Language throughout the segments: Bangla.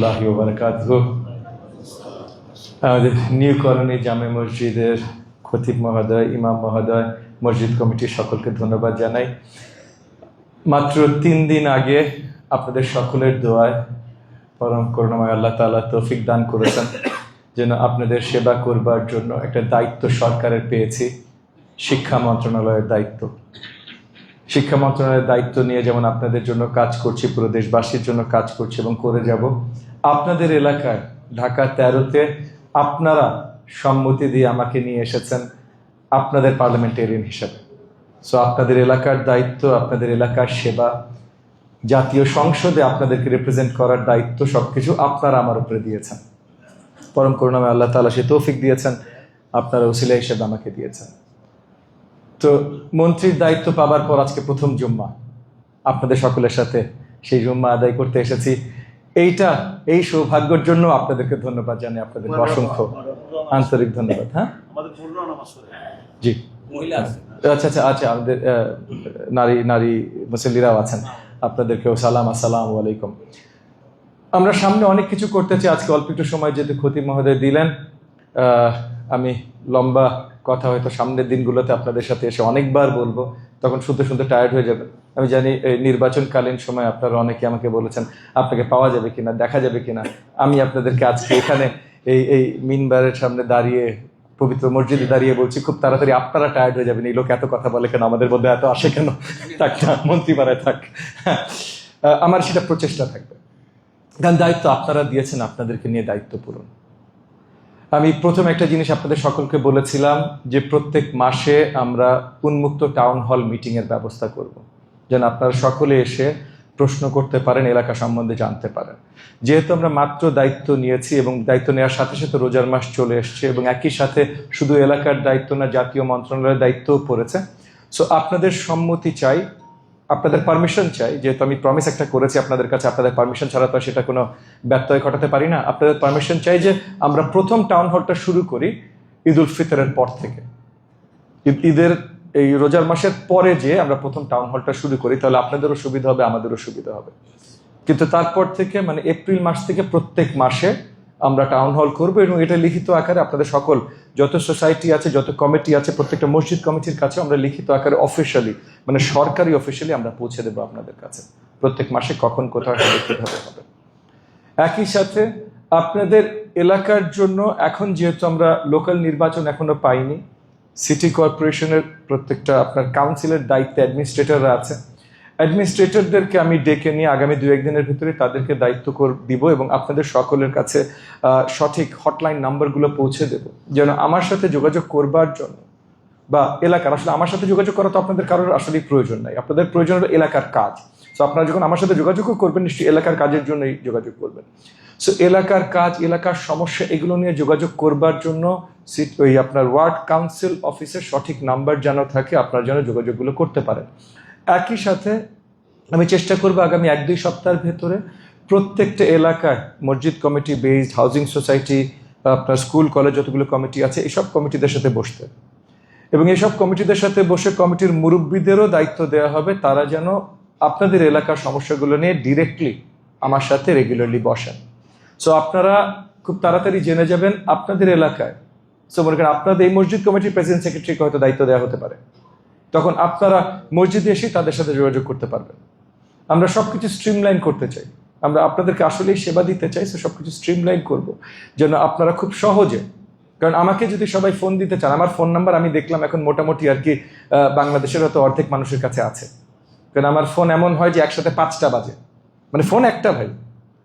রহমতুল্লাহি ওয়া বারাকাতুহু। আমাদের নিউ কলোনি জামে মসজিদের খতিব মহোদয়, ইমাম মহোদয়, মসজিদ কমিটির সকলকে ধন্যবাদ জানাই। মাত্র 3 দিন আগে আপনাদের সকলের দোয়ায় পরম করুণাময় আল্লাহ তাআলা তৌফিক দান করেছেন যেন আপনাদের সেবা করবার জন্য একটা দায়িত্ব সরকারের পেয়েছি, শিক্ষা মন্ত্রণালয়ের দায়িত্ব। শিক্ষা মন্ত্রণালয়ের দায়িত্ব নিয়ে যেমন আপনাদের জন্য কাজ করছি, পুরো দেশবাসীর জন্য কাজ করছি এবং করে যাব। আপনাদের এলাকায় ঢাকা 13-তে আপনারা সম্মতি দিয়ে আমাকে নিয়ে এসেছেন আপনাদের পার্লামেন্টেরিয়ান হিসাবে। সো আপনাদের এলাকার দায়িত্ব, আপনাদের এলাকার সেবা, জাতীয় সংসদে আপনাদেরকে রিপ্রেজেন্ট করার দায়িত্ব সবকিছু আপনারা আমার উপরে দিয়েছেন। পরম করুণাময় আল্লাহ তাআলা সে তৌফিক দিয়েছেন, আপনারা ওসিলা হিসেবে আমাকে দিয়েছেন। তো মন্ত্রীর দায়িত্ব পাবার পর আজকে প্রথম জুম্মা আপনাদের সকলের সাথে সেই জুম্মা আদায় করতে এসেছি। এই সৌভাগ্যের জন্য আপনাদেরকে ধন্যবাদ জানাই, আপনাদেরকে অসংখ্য আন্তরিক ধন্যবাদ। হ্যাঁ জি, আচ্ছা, আমাদের নারী মুসল্লিরাও আছেন, আপনাদেরকেও সালাম, আসসালামু আলাইকুম। আমরা সামনে অনেক কিছু করতে চাই, আজকে অল্প একটু সময় যেহেতু খতিব মহোদয় দিলেন, আমি লম্বা কথা হয়তো সামনের দিনগুলোতে আপনাদের সাথে এসে অনেকবার বলবো, তখন শুনতে শুনতে টায়ার্ড হয়ে যাবে। আমি জানি এই নির্বাচনকালীন সময় আপনারা অনেকে আমাকে বলেছেন আপনাকে পাওয়া যাবে কিনা, দেখা যাবে কিনা। আমি আপনাদেরকে আজকে এখানে এই মিনবারের সামনে দাঁড়িয়ে, পবিত্র মসজিদে দাঁড়িয়ে বলছি খুব তাড়াতাড়ি আপনারা টায়ার্ড হয়ে যাবেন, এই লোক এত কথা বলে কেন, আমাদের মধ্যে এত আসে কেন, থাক না, মন্ত্রী পাড়ায় থাক। আমার সেটা প্রচেষ্টা থাকবে, কারণ দায়িত্ব আপনারা দিয়েছেন, আপনাদেরকে নিয়ে দায়িত্ব পূরণ। আমি প্রথম একটা জিনিস আপনাদের সকলকে বলেছিলাম যে প্রত্যেক মাসে আমরা উন্মুক্ত টাউন হল মিটিংয়ের ব্যবস্থা করব, যেন আপনারা সকলে এসে প্রশ্ন করতে পারেন, এলাকা সম্বন্ধে জানতে পারেন। যেহেতু আমরা মাত্র দায়িত্ব নিয়েছি এবং দায়িত্ব নেওয়ার সাথে সাথে রোজার মাস চলে এসছে এবং একই সাথে শুধু এলাকার দায়িত্ব না, জাতীয় মন্ত্রণালয়ের দায়িত্বও পড়েছে। সো আপনাদের সম্মতি চাই, আপনাদের পারমিশন চাই। যেহেতু আমি প্রমিস একটা করেছি আপনাদের কাছে, আপনাদের পারমিশন ছাড়া তো সেটা কোনো ব্যত্যয় ঘটাতে পারি না। আপনাদের পারমিশন চাই যে আমরা প্রথম টাউন হলটা শুরু করি ঈদ উল ফিতরের পর থেকে। ঈদের এই রোজার মাসের পরে যে আমরা প্রথম টাউন হলটা শুরু করি, তাহলে আপনাদেরও সুবিধা হবে, আমাদেরও সুবিধা হবে। কিন্তু তারপর থেকে মানে এপ্রিল মাস থেকে প্রত্যেক মাসে আমরা টাউন হল করবো এবং এটা লিখিত আকারে আপনাদের সকল যত সোসাইটি আছে, যত কমিটি আছে, প্রত্যেকটা মসজিদ কমিটির কাছে আমরা লিখিত আকারে অফিসিয়ালি, মানে সরকারি অফিসিয়ালি আমরা পৌঁছে দেবো আপনাদের কাছে প্রত্যেক মাসে কখন কোথাও কিভাবে হবে। একই সাথে আপনাদের এলাকার জন্য এখন যেহেতু আমরা লোকাল নির্বাচন এখনো পাইনি, সিটি কর্পোরেশনের প্রত্যেকটা আপনার কাউন্সিলের দায়িত্বে অ্যাডমিনিস্ট্রেটররা আছে, অ্যাডমিনিস্ট্রেটরদেরকে আমি ডেকে নিয়ে আগামী 2-1 দিনের ভিতরে তাদেরকে দায়িত্ব দিব এবং আপনাদের সকলের কাছে সঠিক হটলাইন নাম্বারগুলো পৌঁছে দেব, যেন আমার সাথে যোগাযোগ করবার জন্য বা এলাকার, আসলে আমার সাথে যোগাযোগ করা তো আপনাদের কারোর আসলে প্রয়োজন নাই, আপনাদের প্রয়োজন হলো এলাকার কাজ। সো আপনারা যখন আমার সাথে যোগাযোগও করবেন, নিশ্চয়ই এলাকার কাজের জন্যই যোগাযোগ করবেন। সো এলাকার কাজ, এলাকার সমস্যা, এগুলো নিয়ে যোগাযোগ করবার জন্য ওই আপনার ওয়ার্ড কাউন্সিল অফিসের সঠিক নাম্বার যেন থাকে, আপনারা যেন যোগাযোগগুলো করতে পারেন। একই সাথে আমি চেষ্টা করবো আগামী 1-2 সপ্তাহের ভেতরে প্রত্যেকটা এলাকায় মসজিদ কমিটি বেসড, হাউজিং সোসাইটি, আপনার স্কুল কলেজ যতগুলো কমিটি আছে, এইসব কমিটিদের সাথে বসতে এবং এইসব কমিটিদের সাথে বসে কমিটির মুরব্বীদেরও দায়িত্ব দেওয়া হবে, তারা যেন আপনাদের এলাকার সমস্যাগুলো নিয়ে ডিরেক্টলি আমার সাথে রেগুলারলি বসেন। সো আপনারা খুব তাড়াতাড়ি জেনে যাবেন আপনাদের এলাকায়, সো মনে করেন আপনাদের এই মসজিদ কমিটির প্রেসিডেন্ট সেক্রেটারিকে হয়তো দায়িত্ব দেওয়া হতে পারে, তখন আপনারা মসজিদে এসে তাদের সাথে যোগাযোগ করতে পারবেন। আমরা সবকিছু স্ট্রিমলাইন করতে চাই, আমরা আপনাদেরকে আসলেই সেবা দিতে চাই, সো সবকিছু স্ট্রিমলাইন করব যেন আপনারা খুব সহজে, কারণ আমাকে যদি সবাই ফোন দিতে চান, আমার ফোন নাম্বার আমি দেখলাম এখন মোটামুটি আর কি বাংলাদেশের হয়তো অর্ধেক মানুষের কাছে আছে, কারণ আমার ফোন এমন হয় যে একসাথে 5টা বাজে, মানে ফোন একটা ভাই,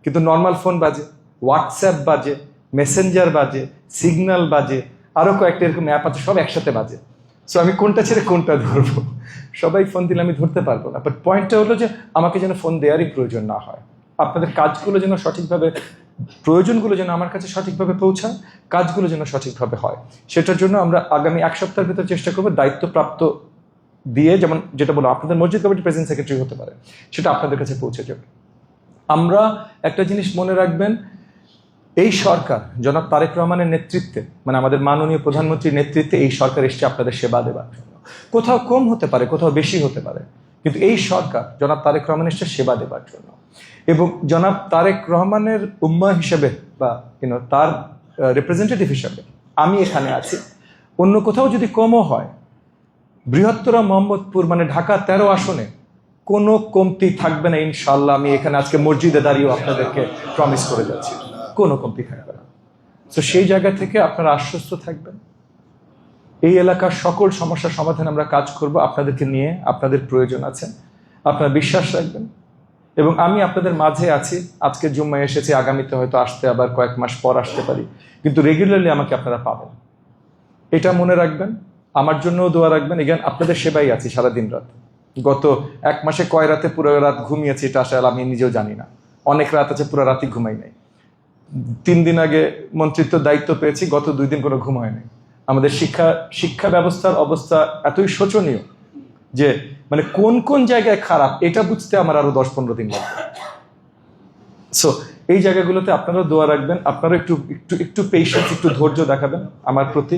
কিন্তু নর্মাল ফোন বাজে, হোয়াটসঅ্যাপ বাজে, মেসেঞ্জার বাজে, সিগন্যাল বাজে, আরও কয়েকটা এরকম অ্যাপ আছে, সব একসাথে বাজে। সো আমি কোনটা ছেড়ে কোনটা ধরবো, সবাই ফোন দিলে আমি ধরতে পারবো না। বাট পয়েন্টটা হলো যে আমাকে যেন ফোন দেওয়ারই প্রয়োজন না হয়, আপনাদের কাজগুলো যেন সঠিকভাবে, প্রয়োজনগুলো যেন আমার কাছে সঠিকভাবে পৌঁছায়, কাজগুলো যেন সঠিকভাবে হয়, সেটার জন্য আমরা আগামী 1 সপ্তাহের ভিতরে চেষ্টা করবো দায়িত্বপ্রাপ্ত দিয়ে, যেমন যেটা বলো আপনাদের মসজিদ কমিটি প্রেসিডেন্ট সেক্রেটারি হতে পারে, সেটা আপনাদের কাছে পৌঁছে যাবে। আমরা একটা জিনিস মনে রাখবেন, এই সরকার জনাব তারেক রহমানের নেতৃত্বে, মানে আমাদের মাননীয় প্রধানমন্ত্রীর নেতৃত্বে এই সরকার এসছে আপনাদের সেবা দেওয়ার জন্য। কোথাও কম হতে পারে, কোথাও বেশি হতে পারে, কিন্তু এই সরকার জনাব তারেক রহমান এসেছে সেবা দেবার জন্য, এবং জনাব তারেক রহমানের উম্মাহ হিসেবে বা তার রিপ্রেজেন্টেটিভ হিসেবে আমি এখানে আছি। অন্য কোথাও যদি কমও হয়, বৃহত্তর মোহাম্মদপুর মানে ঢাকা 13 আসনে কোনো কমতি থাকবে না ইনশাল্লাহ। আমি এখানে আজকে মসজিদে দাঁড়িয়েও আপনাদেরকে প্রমিস করে যাচ্ছি, কোনো কমতি থাকবে না। তো সেই জায়গা থেকে আপনারা আশ্বস্ত থাকবেন, এই এলাকার সকল সমস্যার সমাধানে আমরা কাজ করব। আপনাদেরকে নিয়ে আপনাদের প্রয়োজন আছে, আপনারা বিশ্বাস রাখবেন। এবং আমি আপনাদের মাঝে আছি। আজকে জুম্মায় এসেছি, আগামীতে হয়তো আসতে আবার কয়েক মাস পর আসতে পারি, কিন্তু রেগুলারলি আমাকে আপনারা পাবেন, এটা মনে রাখবেন। আমার জন্যও দোয়া রাখবেন। এখানে আপনাদের সেবাই আছি সারাদিন রাত। গত 1 মাসে কয় রাতে পুরো রাত ঘুমিয়েছি এটা আসলে আমি নিজেও জানি না। অনেক রাত আছে পুরো রাতই ঘুমাই নাই। 3 দিন আগে মন্ত্রিত্ব দায়িত্ব পেয়েছি, গত 2 দিন কোনো ঘুম হয় নাই। আমাদের শিক্ষা ব্যবস্থার অবস্থা এতই শোচনীয় যে মানে কোন কোন জায়গায় খারাপ এটা বুঝতে আমার আরো 10-15 দিন লাগবে। সো এই জায়গাগুলোতে আপনারাও দোয়া রাখবেন, আপনারা একটু একটু একটু পেশেন্স, একটু ধৈর্য দেখাবেন আমার প্রতি।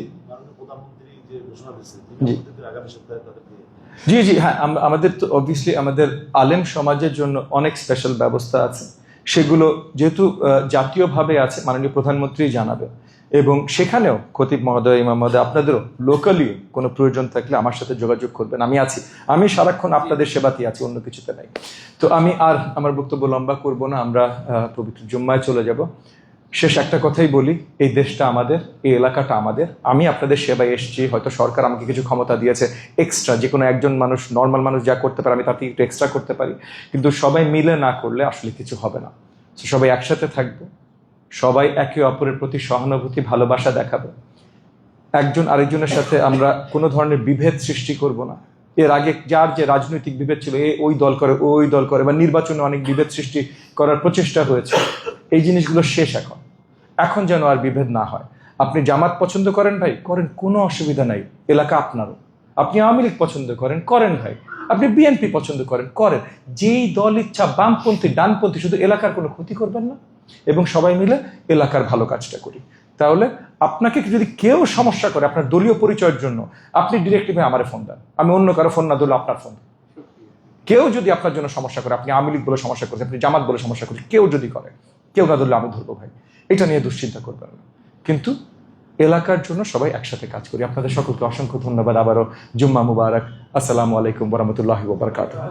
জি জি হ্যাঁ, আমাদের তো অবভিয়াসলি আমাদের আলেম সমাজের জন্য অনেক স্পেশাল ব্যবস্থা আছে, সেগুলো যেহেতু জাতীয়ভাবে আছে মাননীয় প্রধানমন্ত্রী জানাবে, এবং সেখানেও খতিব মহোদয়, ইমাম মহোদয়, আপনাদেরও লোকালিও কোনো প্রয়োজন থাকলে আমার সাথে যোগাযোগ করবেন। আমি আছি, আমি সারাক্ষণ আপনাদের সেবাতেই আছি, অন্য কিছুতে নাই। তো আমি আর আমার বক্তব্য লম্বা করব না, আমরা পবিত্র জুম্মায় চলে যাব। শেষ একটা কথাই বলি, এই দেশটা আমাদের, এই এলাকাটা আমাদের। আমি আপনাদের সেবায় এসেছি, হয়তো সরকার আমাকে কিছু ক্ষমতা দিয়েছে এক্সট্রা, যে কোনো একজন মানুষ, নর্মাল মানুষ যা করতে পারে আমি তার থেকে একটু এক্সট্রা করতে পারি, কিন্তু সবাই মিলে না করলে আসলে কিছু হবে না। তো সবাই একসাথে থাকবো, সবাই একে অপরের প্রতি সহানুভূতি, ভালোবাসা দেখাবো। একজন আরেকজনের সাথে আমরা কোনো ধরনের বিভেদ সৃষ্টি করব না। এর আগে যার যে রাজনৈতিক বিভেদ ছিল, ওই দল করে ওই দল করে, বা নির্বাচনে অনেক বিভেদ সৃষ্টি করার প্রচেষ্টা হয়েছে, এই জিনিসগুলো শেষ। এখন যেন আর বিভেদ না হয়। আপনি জামাত পছন্দ করেন ভাই, করেন, কোনো অসুবিধা নাই, এলাকা আপনারও। আপনি আওয়ামী লীগ পছন্দ করেন, করেন ভাই। আপনি বিএনপি পছন্দ করেন, করেন। যেই দল ইচ্ছা, বামপন্থী ডানপন্থী, শুধু এলাকার কোনো ক্ষতি করবেন না, এবং সবাই মিলে এলাকার ভালো কাজটা করি। তাহলে আপনাকে যদি কেউ সমস্যা করে আপনার দলীয় পরিচয়ের জন্য, আপনি ডিরেক্টলি আমারে ফোন দেন, আমি অন্য কারো ফোন না দিলে আপনার ফোন। কেউ যদি আপনার জন্য সমস্যা করে, আপনি আওয়ামী লীগ বলে সমস্যা করছেন, আপনি জামাত বলে সমস্যা করছেন, কেউ যদি করে, কেউ না ধরলে আমি ধরবো ভাই। এটা নিয়ে দুশ্চিন্তা করবেন না, কিন্তু এলাকার জন্য সবাই একসাথে কাজ করি। আপনাদের সকলকে অসংখ্য ধন্যবাদ। আবারও জুম্মা মুবারক। আসসালামু আলাইকুম ওয়া রাহমাতুল্লাহি ওয়া বারাকাতুহু।